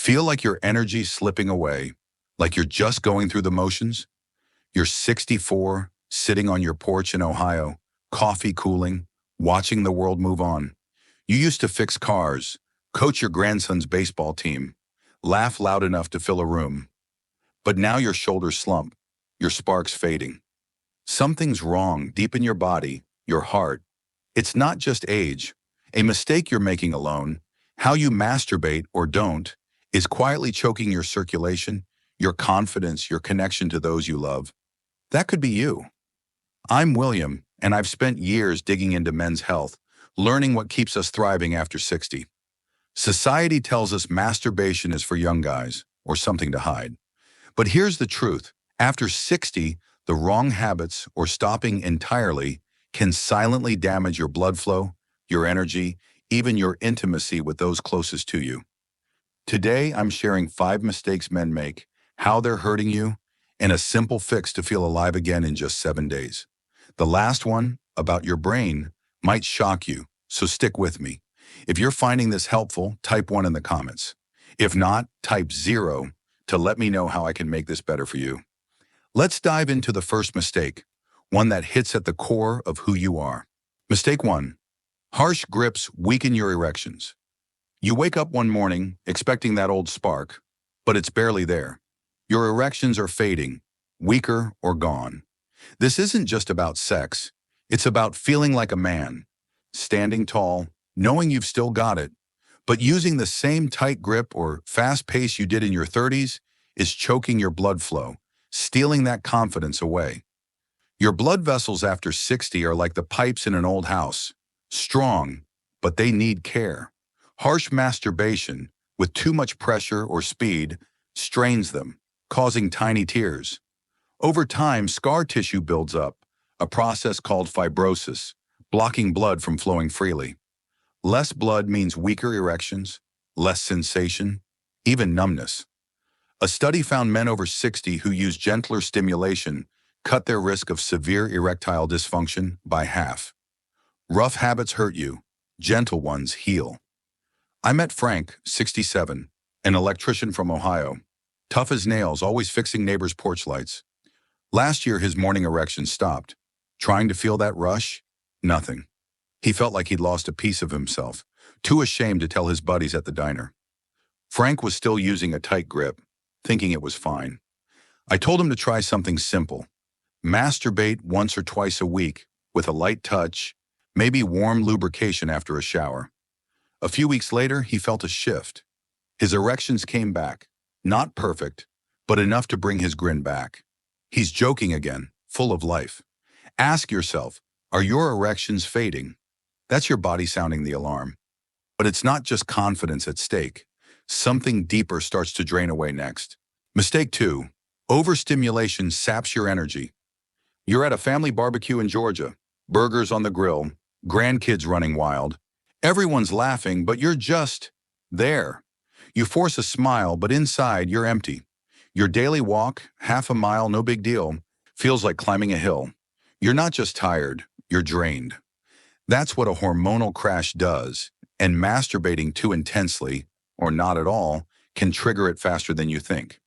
Feel like your energy's slipping away, like you're just going through the motions? You're 64, sitting on your porch in Ohio, coffee cooling, watching the world move on. You used to fix cars, coach your grandson's baseball team, laugh loud enough to fill a room. But now your shoulders slump, your spark's fading. Something's wrong deep in your body, your heart. It's not just age, a mistake you're making alone. How you masturbate or don't is quietly choking your circulation, your confidence, your connection to those you love. That could be you. I'm William, and I've spent years digging into men's health, learning what keeps us thriving after 60. Society tells us masturbation is for young guys, or something to hide. But here's the truth. After 60, the wrong habits, or stopping entirely, can silently damage your blood flow, your energy, even your intimacy with those closest to you. Today, I'm sharing 5 mistakes men make, how they're hurting you, and a simple fix to feel alive again in just 7 days. The last one, about your brain, might shock you, so stick with me. If you're finding this helpful, type 1 in the comments. If not, type 0 to let me know how I can make this better for you. Let's dive into the first mistake, one that hits at the core of who you are. Mistake 1. Harsh grips weaken your erections. You wake up one morning expecting that old spark, but it's barely there. Your erections are fading, weaker or gone. This isn't just about sex. It's about feeling like a man, standing tall, knowing you've still got it, but using the same tight grip or fast pace you did in your 30s is choking your blood flow, stealing that confidence away. Your blood vessels after 60 are like the pipes in an old house, strong, but they need care. Harsh masturbation, with too much pressure or speed, strains them, causing tiny tears. Over time, scar tissue builds up, a process called fibrosis, blocking blood from flowing freely. Less blood means weaker erections, less sensation, even numbness. A study found men over 60 who use gentler stimulation cut their risk of severe erectile dysfunction by half. Rough habits hurt you, gentle ones heal. I met Frank, 67, an electrician from Ohio. Tough as nails, always fixing neighbors' porch lights. Last year, his morning erection stopped. Trying to feel that rush? Nothing. He felt like he'd lost a piece of himself, too ashamed to tell his buddies at the diner. Frank was still using a tight grip, thinking it was fine. I told him to try something simple. Masturbate once or twice a week with a light touch, maybe warm lubrication after a shower. A few weeks later, he felt a shift. His erections came back, not perfect, but enough to bring his grin back. He's joking again, full of life. Ask yourself, are your erections fading? That's your body sounding the alarm. But it's not just confidence at stake. Something deeper starts to drain away next. Mistake 2. Overstimulation saps your energy. You're at a family barbecue in Georgia, burgers on the grill, grandkids running wild. Everyone's laughing, but you're just there. You force a smile, but inside you're empty. Your daily walk, half a mile, no big deal, feels like climbing a hill. You're not just tired, you're drained. That's what a hormonal crash does, and masturbating too intensely, or not at all, can trigger it faster than you think.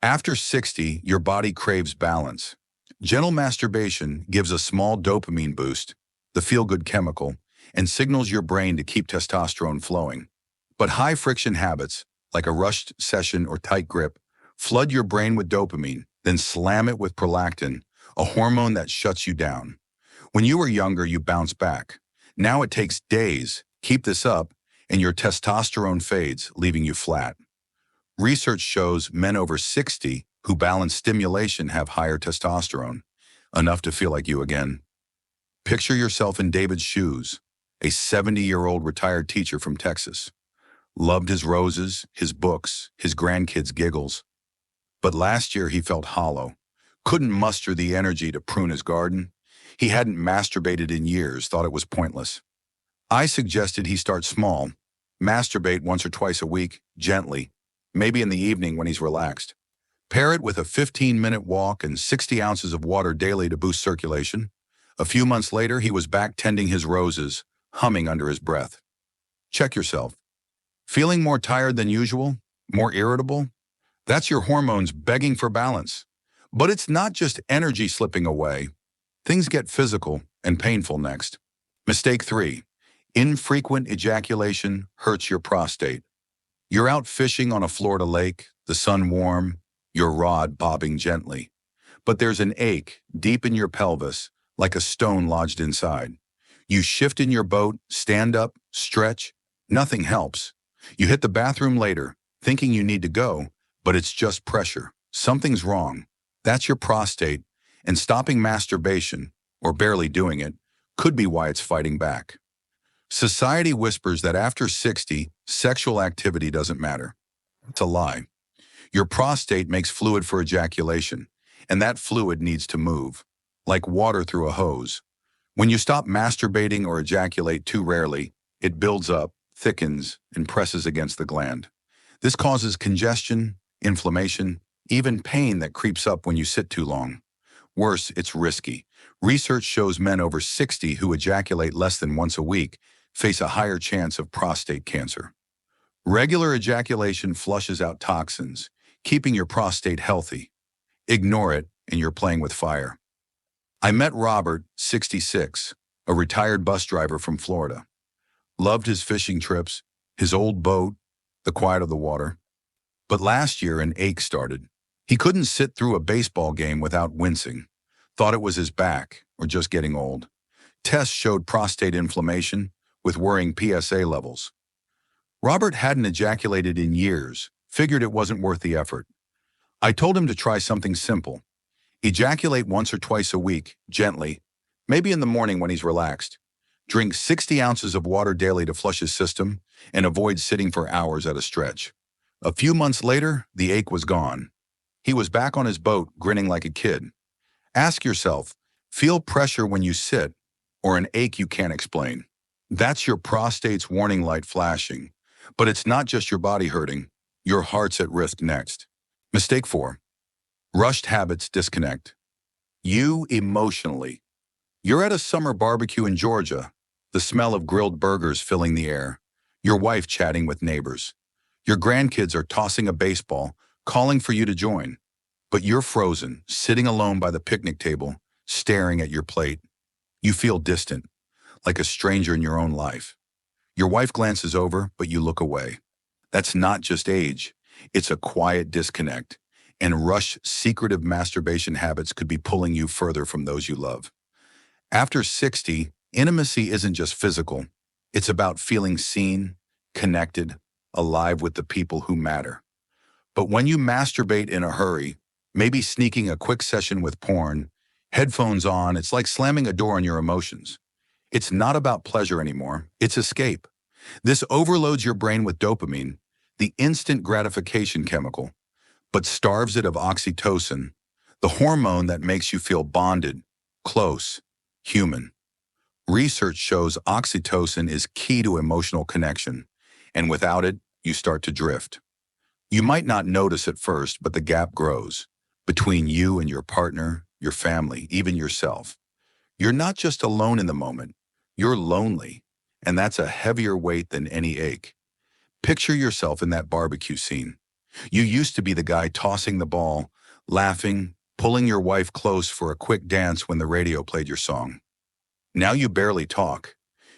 After 60, your body craves balance. Gentle masturbation gives a small dopamine boost, the feel-good chemical, and signals your brain to keep testosterone flowing. But high-friction habits, like a rushed session or tight grip, flood your brain with dopamine, then slam it with prolactin, a hormone that shuts you down. When you were younger, you bounce back. Now it takes days. Keep this up, and your testosterone fades, leaving you flat. Research shows men over 60 who balance stimulation have higher testosterone, enough to feel like you again. Picture yourself in David's shoes, a 70-year-old retired teacher from Texas. Loved his roses, his books, his grandkids' giggles. But last year he felt hollow, couldn't muster the energy to prune his garden. He hadn't masturbated in years, thought it was pointless. I suggested he start small, masturbate once or twice a week, gently, maybe in the evening when he's relaxed. Pair it with a 15-minute walk and 60 ounces of water daily to boost circulation. A few months later, he was back tending his roses, humming under his breath. Check yourself. Feeling more tired than usual? More irritable? That's your hormones begging for balance. But it's not just energy slipping away. Things get physical and painful next. Mistake 3. Infrequent ejaculation hurts your prostate. You're out fishing on a Florida lake, the sun warm, your rod bobbing gently. But there's an ache deep in your pelvis, like a stone lodged inside. You shift in your boat, stand up, stretch. Nothing helps. You hit the bathroom later, thinking you need to go, but it's just pressure. Something's wrong. That's your prostate, and stopping masturbation, or barely doing it, could be why it's fighting back. Society whispers that after 60, sexual activity doesn't matter. It's a lie. Your prostate makes fluid for ejaculation, and that fluid needs to move, like water through a hose. When you stop masturbating or ejaculate too rarely, it builds up, thickens, and presses against the gland. This causes congestion, inflammation, even pain that creeps up when you sit too long. Worse, it's risky. Research shows men over 60 who ejaculate less than once a week face a higher chance of prostate cancer. Regular ejaculation flushes out toxins, keeping your prostate healthy. Ignore it, and you're playing with fire. I met Robert, 66, a retired bus driver from Florida. Loved his fishing trips, his old boat, the quiet of the water. But last year an ache started. He couldn't sit through a baseball game without wincing. Thought it was his back, or just getting old. Tests showed prostate inflammation, with worrying PSA levels. Robert hadn't ejaculated in years, figured it wasn't worth the effort. I told him to try something simple. Ejaculate once or twice a week, gently, maybe in the morning when he's relaxed. Drink 60 ounces of water daily to flush his system, and avoid sitting for hours at a stretch. A few months later, the ache was gone. He was back on his boat, grinning like a kid. Ask yourself, feel pressure when you sit, or an ache you can't explain? That's your prostate's warning light flashing. But it's not just your body hurting, your heart's at risk next. Mistake 4. Rushed habits disconnect. You emotionally. You're at a summer barbecue in Georgia, the smell of grilled burgers filling the air, your wife chatting with neighbors. Your grandkids are tossing a baseball, calling for you to join. But you're frozen, sitting alone by the picnic table, staring at your plate. You feel distant, like a stranger in your own life. Your wife glances over, but you look away. That's not just age. It's a quiet disconnect, and rush, secretive masturbation habits could be pulling you further from those you love. After 60, intimacy isn't just physical. It's about feeling seen, connected, alive with the people who matter. But when you masturbate in a hurry, maybe sneaking a quick session with porn, headphones on, it's like slamming a door on your emotions. It's not about pleasure anymore, it's escape. This overloads your brain with dopamine, the instant gratification chemical, but starves it of oxytocin, the hormone that makes you feel bonded, close, human. Research shows oxytocin is key to emotional connection, and without it, you start to drift. You might not notice at first, but the gap grows between you and your partner, your family, even yourself. You're not just alone in the moment, you're lonely, and that's a heavier weight than any ache. Picture yourself in that barbecue scene. You used to be the guy tossing the ball, laughing, pulling your wife close for a quick dance when the radio played your song. Now you barely talk.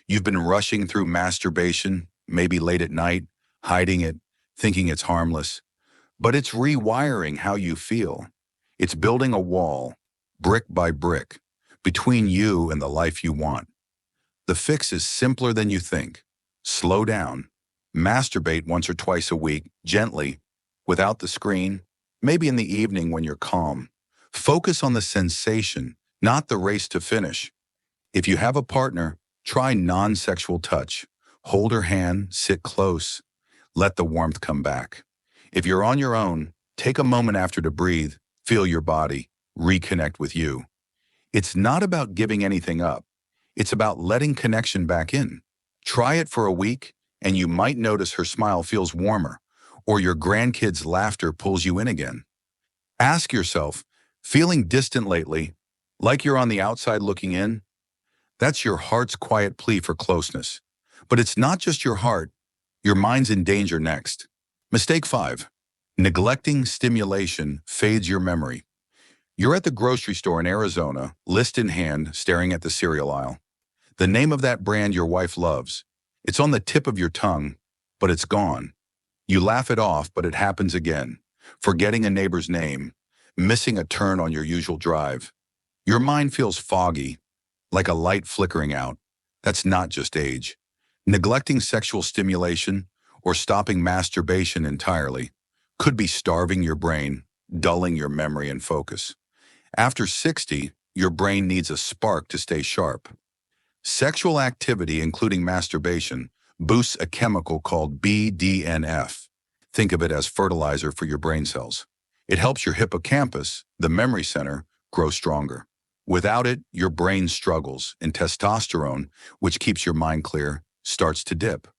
You've been rushing through masturbation, maybe late at night, hiding it, thinking it's harmless. But it's rewiring how you feel. It's building a wall, brick by brick, between you and the life you want. The fix is simpler than you think. Slow down. Masturbate once or twice a week, gently, without the screen, maybe in the evening when you're calm. Focus on the sensation, not the race to finish. If you have a partner, try non-sexual touch. Hold her hand, sit close. Let the warmth come back. If you're on your own, take a moment after to breathe, feel your body, reconnect with you. It's not about giving anything up. It's about letting connection back in. Try it for a week, and you might notice her smile feels warmer, or your grandkids' laughter pulls you in again. Ask yourself, feeling distant lately, like you're on the outside looking in? That's your heart's quiet plea for closeness. But it's not just your heart. Your mind's in danger next. Mistake 5. Neglecting stimulation fades your memory. You're at the grocery store in Arizona, list in hand, staring at the cereal aisle. The name of that brand your wife loves. It's on the tip of your tongue, but it's gone. You laugh it off, but it happens again. Forgetting a neighbor's name, missing a turn on your usual drive. Your mind feels foggy, like a light flickering out. That's not just age. Neglecting sexual stimulation or stopping masturbation entirely could be starving your brain, dulling your memory and focus. After 60, your brain needs a spark to stay sharp. Sexual activity, including masturbation, boosts a chemical called BDNF. Think of it as fertilizer for your brain cells. It helps your hippocampus, the memory center, grow stronger. Without it, your brain struggles, and testosterone, which keeps your mind clear, starts to dip.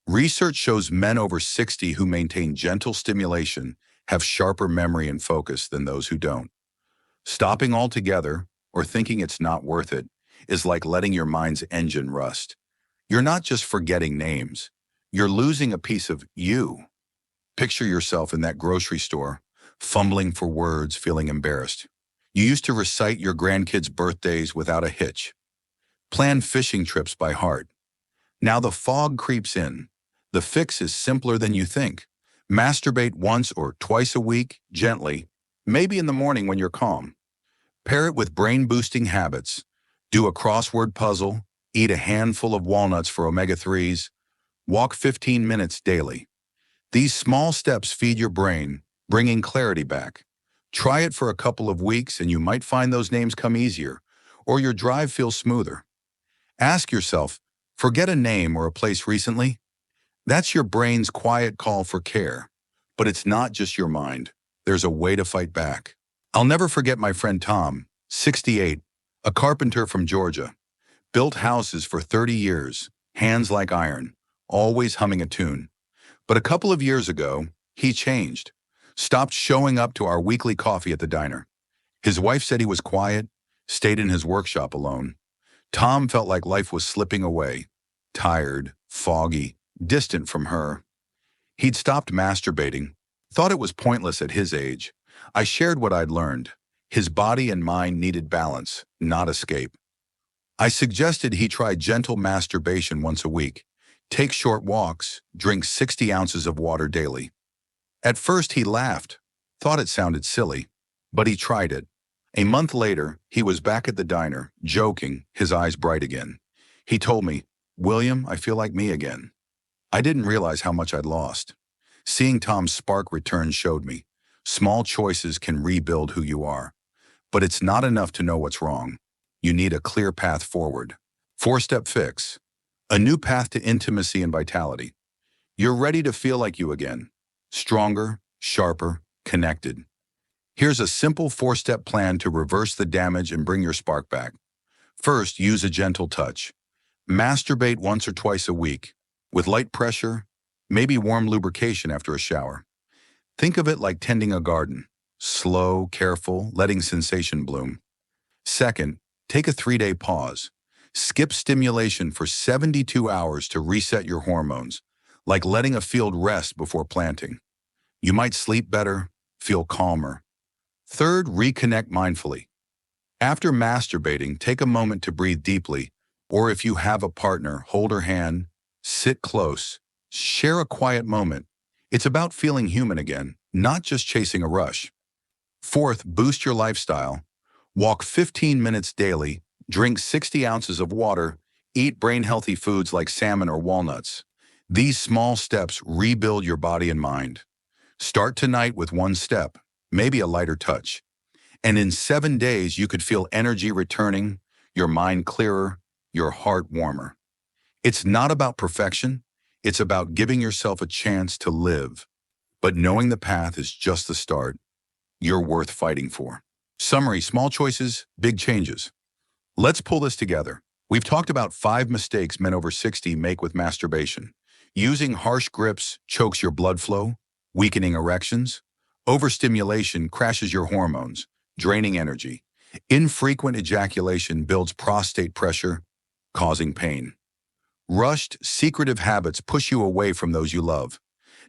Research shows men over 60 who maintain gentle stimulation have sharper memory and focus than those who don't. Stopping altogether, or thinking it's not worth it, is like letting your mind's engine rust. You're not just forgetting names. You're losing a piece of you. Picture yourself in that grocery store, fumbling for words, feeling embarrassed. You used to recite your grandkids' birthdays without a hitch. Plan fishing trips by heart. Now the fog creeps in. The fix is simpler than you think. Masturbate once or twice a week, gently, maybe in the morning when you're calm. Pair it with brain-boosting habits. Do a crossword puzzle, eat a handful of walnuts for omega-3s, walk 15 minutes daily. These small steps feed your brain, bringing clarity back. Try it for a couple of weeks and you might find those names come easier, or your drive feels smoother. Ask yourself, forget a name or a place recently? That's your brain's quiet call for care. But it's not just your mind. There's a way to fight back. I'll never forget my friend Tom, 68, a carpenter from Georgia. Built houses for 30 years, hands like iron, always humming a tune. But a couple of years ago, he changed. Stopped showing up to our weekly coffee at the diner. His wife said he was quiet, stayed in his workshop alone. Tom felt like life was slipping away, tired, foggy, distant from her. He'd stopped masturbating, thought it was pointless at his age. I shared what I'd learned. His body and mind needed balance, not escape. I suggested he try gentle masturbation once a week, take short walks, drink 60 ounces of water daily. At first he laughed, thought it sounded silly, but he tried it. A month later, he was back at the diner, joking, his eyes bright again. He told me, "William, I feel like me again." I didn't realize how much I'd lost. Seeing Tom's spark return showed me, small choices can rebuild who you are. But it's not enough to know what's wrong. You need a clear path forward. 4-step fix. A new path to intimacy and vitality. You're ready to feel like you again. Stronger, sharper, connected. Here's a simple 4-step plan to reverse the damage and bring your spark back. First, use a gentle touch. Masturbate once or twice a week, with light pressure, maybe warm lubrication after a shower. Think of it like tending a garden. Slow, careful, letting sensation bloom. Second, take a 3-day pause. Skip stimulation for 72 hours to reset your hormones, like letting a field rest before planting. You might sleep better, feel calmer. Third, reconnect mindfully. After masturbating, take a moment to breathe deeply, or if you have a partner, hold her hand, sit close, share a quiet moment. It's about feeling human again, not just chasing a rush. Fourth, boost your lifestyle. Walk 15 minutes daily, drink 60 ounces of water, eat brain-healthy foods like salmon or walnuts. These small steps rebuild your body and mind. Start tonight with one step, maybe a lighter touch. And in 7 days, you could feel energy returning, your mind clearer, your heart warmer. It's not about perfection. It's about giving yourself a chance to live. But knowing the path is just the start. You're worth fighting for. Summary: small choices, big changes. Let's pull this together. We've talked about 5 mistakes men over 60 make with masturbation. Using harsh grips chokes your blood flow, weakening erections. Overstimulation crashes your hormones, draining energy. Infrequent ejaculation builds prostate pressure, causing pain. Rushed, secretive habits push you away from those you love.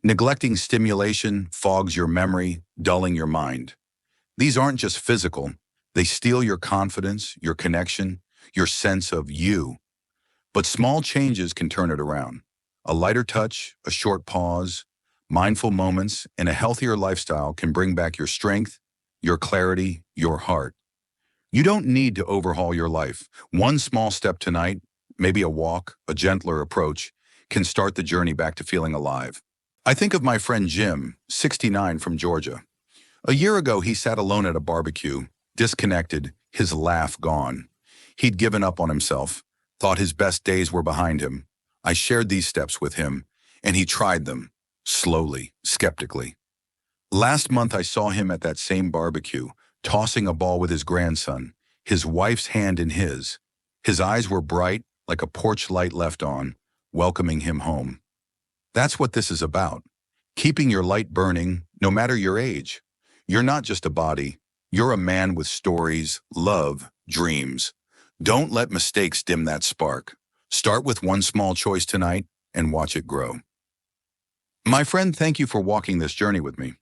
Neglecting stimulation fogs your memory, dulling your mind. These aren't just physical. They steal your confidence, your connection, your sense of you. But small changes can turn it around. A lighter touch, a short pause, mindful moments, and a healthier lifestyle can bring back your strength, your clarity, your heart. You don't need to overhaul your life. One small step tonight, maybe a walk, a gentler approach, can start the journey back to feeling alive. I think of my friend Jim, 69 from Georgia. A year ago, he sat alone at a barbecue, disconnected, his laugh gone. He'd given up on himself, thought his best days were behind him. I shared these steps with him, and he tried them, slowly, skeptically. Last month, I saw him at that same barbecue, tossing a ball with his grandson, his wife's hand in his. His eyes were bright, like a porch light left on, welcoming him home. That's what this is about. Keeping your light burning, no matter your age. You're not just a body. You're a man with stories, love, dreams. Don't let mistakes dim that spark. Start with one small choice tonight and watch it grow. My friend, thank you for walking this journey with me.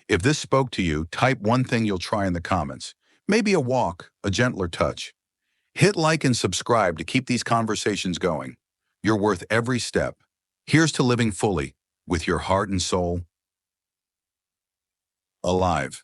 If this spoke to you, type one thing you'll try in the comments. Maybe a walk, a gentler touch. Hit like and subscribe to keep these conversations going. You're worth every step. Here's to living fully, with your heart and soul alive.